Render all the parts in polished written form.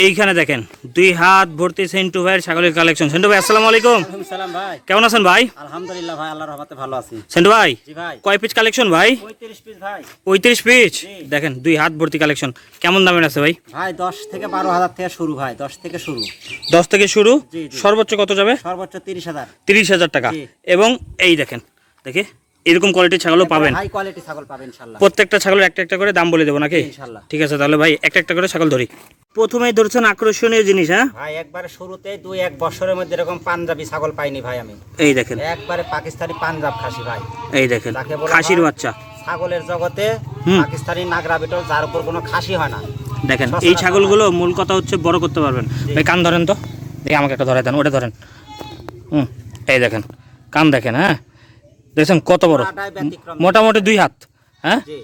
এইখানে দেখেন দুই হাত ভর্তি সেন্টু ভাইয়ের ছাগলের কালেকশন। সেন্টু ভাই আসসালামু আলাইকুম। ওয়ালাইকুম সালাম ভাই। কেমন আছেন ভাই? আলহামদুলিল্লাহ ভাই, আল্লাহর রহমতে ভালো আছি। সেন্টু ভাই জি ভাই। কয় পিস কালেকশন ভাই? 35 পিস ভাই। 35 পিস। জি। দেখেন দুই হাত ভর্তি কালেকশন। কেমন দামের আছে ভাই? ভাই 10 থেকে 12,000 থেকে শুরু ভাই, 10 থেকে শুরু। 10 থেকে শুরু। জি, জি। সর্বোচ্চ কত যাবে? সর্বোচ্চ 30,000। 30,000 টাকা। জি। এবং এই দেখেন, দেখে এরকম কোয়ালিটির ছাগলও পাবেন। হাই কোয়ালিটি ছাগল পাবেন ইনশাআল্লাহ। প্রত্যেকটা ছাগলের একটা একটা করে দাম বলে দেবো নাকি? ইনশাআল্লাহ। ঠিক আছে, তাহলে ভাই একটা একটা করে ছাগল ধরি। প্রথমেই ধরছেন আকর্ষণীয় জিনিস। হ্যাঁ ভাই একবারে শুরুতে 2-1 বছরের মধ্যে এরকম পাঞ্জাবি ছাগল পাইনি ভাই আমি। এই দেখেন, একবারে পাকিস্তানি পাঞ্জাব খাসি ভাই। এই দেখেন যাকে বলা খাসির হয় বাচ্চা। ছাগলের জগতে পাকিস্তানি নাগরা বিটল, যার উপর কোনো খাসি হয় না। দেখেন সচরাচর এই ছাগলগুলো মূল কথা হচ্ছে বড় করতে পারবেন। ভাই কান ধরেন তো, দেখি আমাকে একটা ধরে দেন, ওটা ধরেন। এই দেখেন কান দেখেন। হ্যাঁ দেখছেন কত বড়, পুরাটাই ব্যতিক্রম। মোটামুটি 2 হাত। হ্যাঁ জি।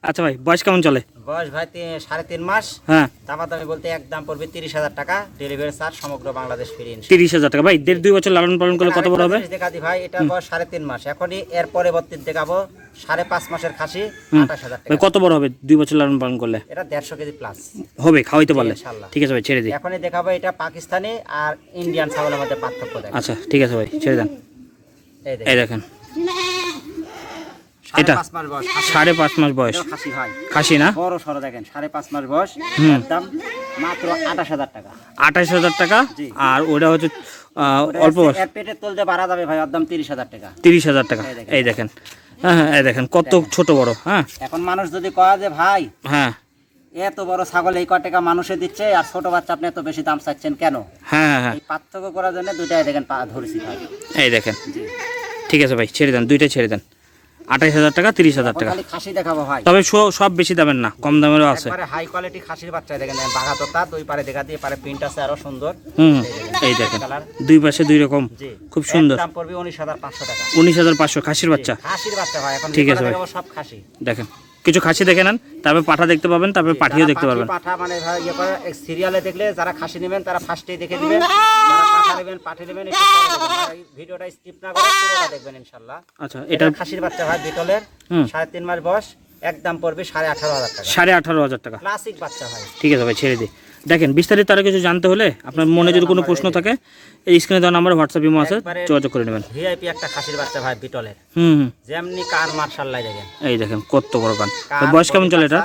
আচ্ছা ভাই বয়স কেমন চলে? বয়স ভাই 3.5 মাস। হ্যাঁ দামাদামি বলতে একদম পড়বে 30,000 টাকা, ডেলিভারি চার্জ সমগ্র বাংলাদেশ ফ্রি। 30,000 টাকা। ভাই 1.5-2 বছর লালন পালন করলে কত বড় হবে? দেখা দি ভাই, এটা বয়স 3.5 মাস। এখনই এর পরবর্তীতে দেখাবো 5.5 মাসের খাসি, 28,000 ভাই টাকা। কত বড় হবে 2 বছর লালন পালন করলে? এটা 150 কেজি প্লাস হবে খাওয়াইতে পারলে। ইনশাআল্লাহ। ঠিক আছে ভাই ছেড়ে দিই। এখনই দেখাবো এটা পাকিস্তানি আর ইন্ডিয়ান ছাগলের মধ্যে পার্থক্য দেখেন। আচ্ছা ঠিক আছে ভাই ছেড়ে দেন। এই এই দেখেন দেখেন এটা 5.5 মাস বয়স, 5.5 মাস বয়স। এটাও খাসি ভাই, খাসি না? বড় সরো দেখেন। 5.5 মাস বয়স, একদম মাত্র 28,000 টাকা। 28,000 টাকা। জি। আর ওটা হচ্ছে অল্প বয়স, এর পেটের তলতে বাড়া যাবে ভাই, একদম 30,000 টাকা। 30,000 টাকা। এই দেখেন। এই দেখেন, হ্যাঁ হ্যাঁ এই দেখেন কত ছোট বড়। হ্যাঁ এখন মানুষ যদি কয় যে ভাই হ্যাঁ এত বড় ছাগল এই কয় টাকা মানুষে দিচ্ছে আর ছোট বাচ্চা আপনি এত বেশি দাম চাচ্ছেন কেন? হ্যাঁ হ্যাঁ হ্যাঁ এই পার্থক্য করার জন্য দুইটাই দেখেন ধরেছি ভাই। এই দেখেন। ঠিক আছে ভাই ছেড়ে দেন, দুইটাই ছেড়ে দেন। 28,000 টাকা, 30,000 এখন টাকা। খালি খাসি দেখাবো ভাই, তবে সব বেশি দামের না, কম দামেরও আছে। একবারে হাই কোয়ালিটি খাসির বাচ্চা দেখেন। বাঘা তোতা দুই পারে দেখা দিয়ে পারে প্রিন্ট আছে আরো সুন্দর। এই দেখেন কালার। দুই পাশে দুই রকম, জি খুব সুন্দর। দাম পড়বে 19,500 টাকা। 19,500 খাসির বাচ্চা। খাসির বাচ্চা ভাই, এখন ঠিক আছে ভাই। দেখাবো সব খাসি। দেখেন কিছু খাসি দেখে নেন, তারপর পাঠা দেখতে পাবেন, তারপর পাঠিও দেখতে পারবেন। পাঠা মানে ভাই ইয়ে করে সিরিয়ালে দেখলে যারা খাসি নেবেন তারা ফার্স্টেই দেখে দিবেন, যারা পাঠা নেবেন পাঠিয়ে নেবেন একটু পরে দেখবেন। ভাই ভিডিওটা স্কিপ না করে পুরোটা দেখবেন ইনশাআল্লাহ। আচ্ছা এটা এটা খাসির বাচ্চা ভাই, বিটলের 3.5 মাস বয়স, একদম পড়বে 18,500 টাকা। 18,500 টাকা। ক্লাসিক বাচ্চা ভাই। ঠিক আছে ভাই ছেড়ে দিই। দেখেন বিস্তারিত আরো কিছু জানতে হলে আপনার মনে যদি কোনো প্রশ্ন থাকে এই স্ক্রিনে দেওয়া নাম্বার হোয়াটসঅ্যাপ ইমো আছে, একবারে যোগাযোগ করে নেবেন। ভিআইপি একটা খাসির বাচ্চা ভাই, বিটলের হুম হুম যেমনি কান মার্শাল্লাহ দেখেন। এই দেখেন কত বড় কান। কান বয়স কেমন চলে এটা?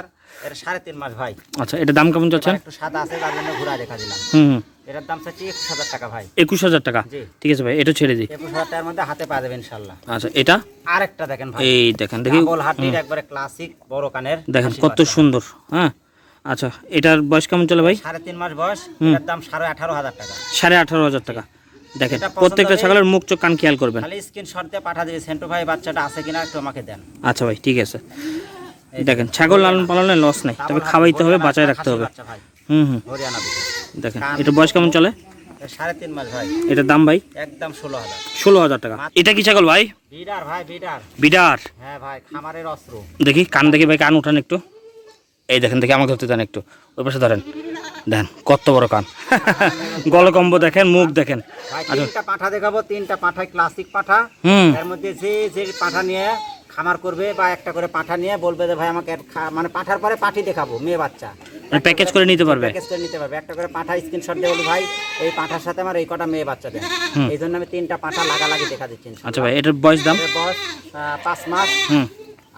এর 3.5 মাস ভাই। আচ্ছা এটা দাম কেমন চাচ্ছেন? একটু সাদা আছে তার জন্য ঘুরা দেখা দিলাম। হুম এটার দাম চাচ্ছি 21,000 টাকা ভাই। 21,000 টাকা। জি। ঠিক আছে ভাই এটা ছেড়ে দিই। 21,000 টাকার মধ্যে হাতে পাওয়া যাবে ইনশাআল্লাহ। আচ্ছা এটা আরেকটা দেখেন ভাই, এই দেখেন দেখি ডাবল হাড্ডির একবারে ক্লাসিক বড় কানের দেখেন খাসির কত বাচ্চা। সুন্দর। হ্যাঁ আচ্ছা এটার বয়স কেমন চলে ভাই? 3.5 মাস বয়স, এটার দাম 18,500 টাকা। 18,500 টাকা। দেখেন এটা পছন্দ প্রত্যেকটা হলে- ছাগলের মুখ চোখ কান খেয়াল করবেন। খালি স্ক্রিনশট দিয়ে পাঠা দিবে, সেন্টু ভাই বাচ্চাটা আছে কিনা একটু আমাকে দেন। আচ্ছা ভাই ঠিক আছে। দেখেন ছাগল লালন পালনে লস নেই, তবে খাওয়াইতে হবে, বাঁচায় রাখতে হবে। বাচ্চা ভাই, হুম হরিয়ানা বিটল। দেখেন এটা বয়স কেমন চলে? 3.5 মাস ভাই, এটার দাম ভাই একদম 16,000। 16,000 টাকা। এটা কি ছাগল ভাই? বিডার ভাই, বিডার। বিডার। হ্যাঁ ভাই, খামারের অস্ত্র। দেখি কান দেখি ভাই, কান উঠান একটু। এই দেখেন দেখি আমাকে ধরতে দেন একটু, ওই পাশে ধরেন। দেখেন কত বড় কান। গলকম্ব দেখেন, মুখ দেখেন। ভাই 3টা পাঠা দেখাবো, 3টা পাঠাই ক্লাসিক পাঠা। এর মধ্যে যে যে পাঠা নিয়ে খামার করবে বা একটা করে পাঠা নিয়ে বলবে যে ভাই আমাকে মানে পাঠার পরে পাঠি দেখাবো, মেয়ে বাচ্চা প্যাকেজ করে নিতে পারবে। প্যাকেজ করে নিতে পারবে। একটা করে পাঠা স্ক্রিনশট দিয়ে বলি ভাই এই পাঠার সাথে আমার এই কটা মেয়ে বাচ্চা দেন। এই জন্য আমি 3টা পাঠা লাগালাগি দেখা দিচ্ছি। আচ্ছা ভাই এটার বয়স দাম? এর বয়স 5 মাস। হুম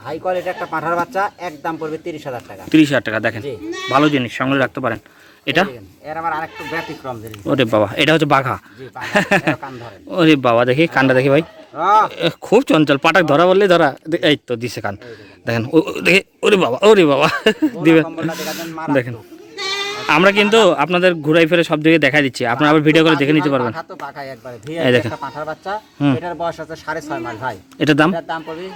হাই কোয়ালিটি একটা পাঠার বাচ্চা, একদম পড়বে 30,000 টাকা। 30,000 টাকা। দেখেন জি। ভালো জিনিস, সঙ্গে রাখতে পারেন। এটা এর আমার আরেকটু ব্যতিক্রম জিনিস। ওরে বাবা এটা হচ্ছে বাঘা। জি পাঠা, এর কান ধরেন। ওরে বাবা দেখি কানটা দেখি ভাই, খুব চঞ্চল। পাটাক ধরা বললে ধরা। এই তো দিছে কান। দেখেন দেখি, ওরে বাবা ওরে বাবা দিবেন। কম্বলটা দেখা দেন, মারাত্মক। দেখেন আমরা কিন্তু আপনাদের ঘুরাই ফিরে সব দিকে দেখা দিচ্ছি, আপনারা আবার ভিডিও করে দেখে নিতে পারবেন। পাঠা তো পাঠাই একবারে এই ভিআইপি দেখেন। একটা পাঠার বাচ্চা। এটার বয়স আছে 6.5 মাস ভাই। এটার দাম এটার দাম পড়বে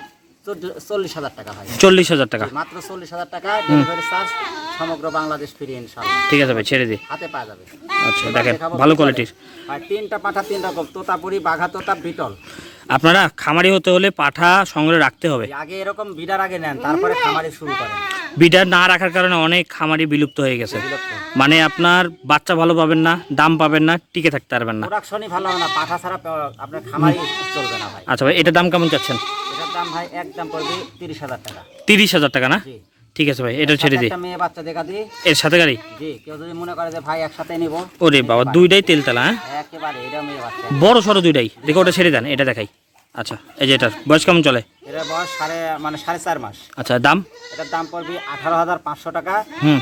40,000 টাকা ভাই। 40,000 টাকা। মাত্র 40,000 টাকা, ডেলিভারি চার্জ সমগ্র বাংলাদেশ ফ্রি ইনশাআল্লাহ। ঠিক আছে ভাই ছেড়ে দিই। হাতে পাওয়া যাবে। আচ্ছা দেখেন ভালো কোয়ালিটির। আর 3টা পাঠা 3 রকম, তোতাপুরি, বাঘা তোতা, বিটল। আপনারা খামারি হতে হলে পাঠা সংগ্রহে রাখতে হবে। আগে এরকম বিডার আগে নেন, তারপরে খামারি শুরু করেন। বিডার না রাখার কারণে অনেক খামারি বিলুপ্ত হয়ে গেছে। মানে আপনার বাচ্চা ভালো পাবেন না, দাম পাবেন না, টিকে থাকতে পারবেন না। প্রোডাকশনই ভালো হবে না, পাঠা ছাড়া আপনার খামারি চলবে না ভাই। আচ্ছা ভাই এটার দাম কেমন চাচ্ছেন? এটার দাম ভাই একদম পড়বে 30,000 টাকা। 30,000 টাকা না? জি। ঠিক আছে ভাই, এটা ছেড়ে দিই। একটা মেয়ে বাচ্চা দেখা দিই। এর সাথে গাড়ি? জি, কেউ যদি মনে করে যে ভাই একসাথে নিব, ওরে বাবা, দুইটাই তেলতলা। হ্যাঁ, একেবারে এটা মেয়ে বাচ্চা, বড় সড়ো দুইটাই। দেখো ওটা ছেড়ে দেন, এটা দেখাই। আচ্ছা, এই যে এটার বয়স কেমন চলে? এটা বয়স 4.5 মাস। আচ্ছা, দাম? এটার দাম পড়বে 18,500 টাকা।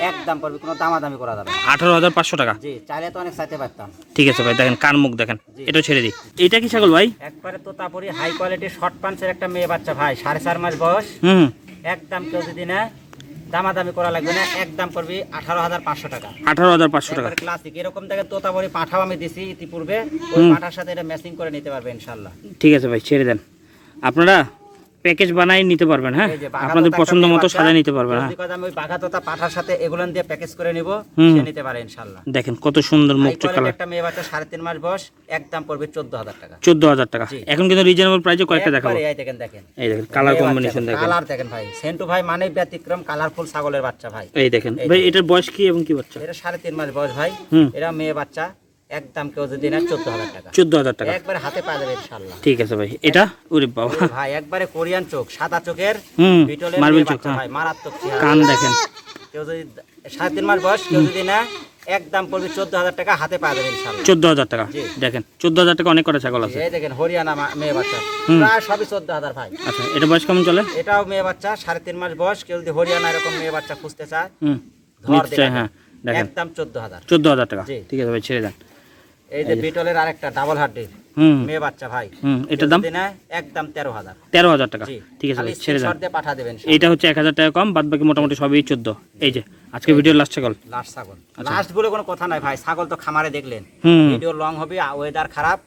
এক দাম পড়বে, কোনো দামাদামি করা যাবে না। 18,500 টাকা? জি, চাইলে তো অনেক চাইতে পারতাম। ঠিক আছে ভাই, দেখেন কান মুখ দেখেন, এটা ছেড়ে দিই। এটা কি ছাগল ভাই? একবারে তোতাপুরি হাই কোয়ালিটি শর্ট পাঞ্চের একটা মেয়ে বাচ্চা ভাই, 4.5 মাস বয়স। একদম কেউ যদি না, দামাদামি করা লাগবে না, একদম পড়বে 18,500 টাকা। 18,500 টাকা ক্লাসিক এরকম দেখেন তোতাপুরি পাঠাও আমি দিছি ইতিপূর্বে, ওই পাঠার সাথে এটা ম্যাচিং করে নিতে পারবে ইনশাআল্লাহ। ঠিক আছে ভাই, ছেড়ে দেন। আপনারা প্যাকেজ বানাই নিতে পারবেন। হ্যাঁ, এই যে বাঘা আপনাদের তোতা পছন্দ একটা মতো মেয়ে সাজাই বাচ্চা, নিতে পারবেন। হ্যাঁ, যদি কথা আমি ওই বাঘা তোতা পাঠার সাথে এগুলো দিয়ে প্যাকেজ করে নিব, সে নিতে পারে ইনশাআল্লাহ। দেখেন কত সুন্দর মুখ চোখ কালার। একটা মেয়ে বাচ্চা 3.5 মাস বয়স, একদম পড়বে 14,000 টাকা। 14,000 টাকা। এখন কিন্তু রিজনেবল প্রাইসে কয়েকটা দেখাবো। এই দেখেন, এই দেখেন কালার কম্বিনেশন দেখেন। কালার দেখেন ভাই, সেন্টু ভাই মানে ব্যতিক্রম কালারফুল ছাগলের বাচ্চা ভাই। এই দেখেন ভাই, এটার বয়স কি এবং কি বাচ্চা? এটা 3.5 মাস বয়স ভাই। এটা মেয়ে বাচ্চা, একদম কেউ যদি না 14,000 টাকা। 14,000 টাকা একবারে হাতে পাওয়া যাবে ইনশাআল্লাহ। ঠিক আছে ভাই, এটা ওরে বাবা ভাই একবারে কোরিয়ান চোখ, সাদা চোখের বিটলের মার্বেল মেয়ে চোখ। বাচ্চা ভাই, মারাত্মক চেহারা। কান দেখেন। কেউ যদি 3.5 মাস বয়স, কেউ যদি না, একদম পড়বে 14,000 টাকা, হাতে পাওয়া যাবে ইনশাআল্লাহ। 14,000 টাকা। দেখেন 14,000 টাকা অনেক কটা ছাগল আছে। এই দেখেন হরিয়ানা মেয়ে বাচ্চা, প্রায় সবই 14,000 ভাই। আচ্ছা, এটা বয়স কেমন চলে? এটাও মেয়ে বাচ্চা, 3.5 মাস বয়স। কেউ যদি হরিয়ানা এরকম মেয়ে বাচ্চা খুঁজতে চায়, ধর নিশ্চয়। দেখেন, হ্যাঁ, দেখেন একদম 14,000। 14,000 টাকা। ঠিক আছে ভাই, ছেড়ে দেন। এই যে বিটলের আরেকটা ডাবল হার্ডি মেয়ে বাচ্চা ভাই, এটার দাম? একদম 13,000। 13,000 টাকা। ঠিক আছে ভাই, ছেড়ে দেন। পাঠা দেবেন। এটা হচ্ছে 1,000 টাকা কম, বাদ বাকি মোটামুটি সবই 14। এই যে আজকে ভিডিওর লাস্ট ছাগল। লাস্ট ছাগল, লাস্ট বলে কোনো কথা নাই ভাই, ছাগল তো খামারে দেখলেন, ভিডিও লং হবে, ওয়েদার খারাপ,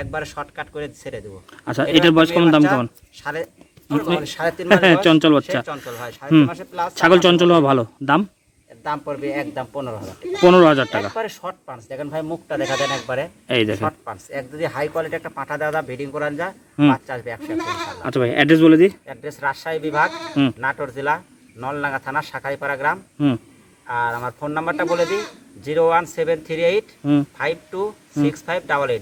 একবারে শর্টকাট করে ছেড়ে দেবো। আচ্ছা, এটার বয়স কেমন, দাম কেমন? 3.5 মাস চঞ্চল বাচ্চা। চঞ্চল ভাই, 3.5 মাসে প্লাস ছাগল চঞ্চল হওয়া ভালো। দাম? দাম পড়বে একদম 15,000 টাকা। 15,000 টাকা। একবারে শর্ট পাঞ্চ দেখেন ভাই, মুখটা দেখা দেন একবারে, এই দেখেন শর্ট পাঞ্চ। এক যদি হাই কোয়ালিটি একটা পাঠা দেওয়া ব্রিডিং করান যায়, বাচ্চা আসবে 100 ইনশাআল্লাহ। আচ্ছা ভাই, অ্যাড্রেস বলে দিই। অ্যাড্রেস রাজশাহী বিভাগ, নাটোর জেলা, নলডাঙ্গা থানা, শাখাইপাড়া গ্রাম। আর আমার ফোন নাম্বারটা বলে দিই, 01738 526588।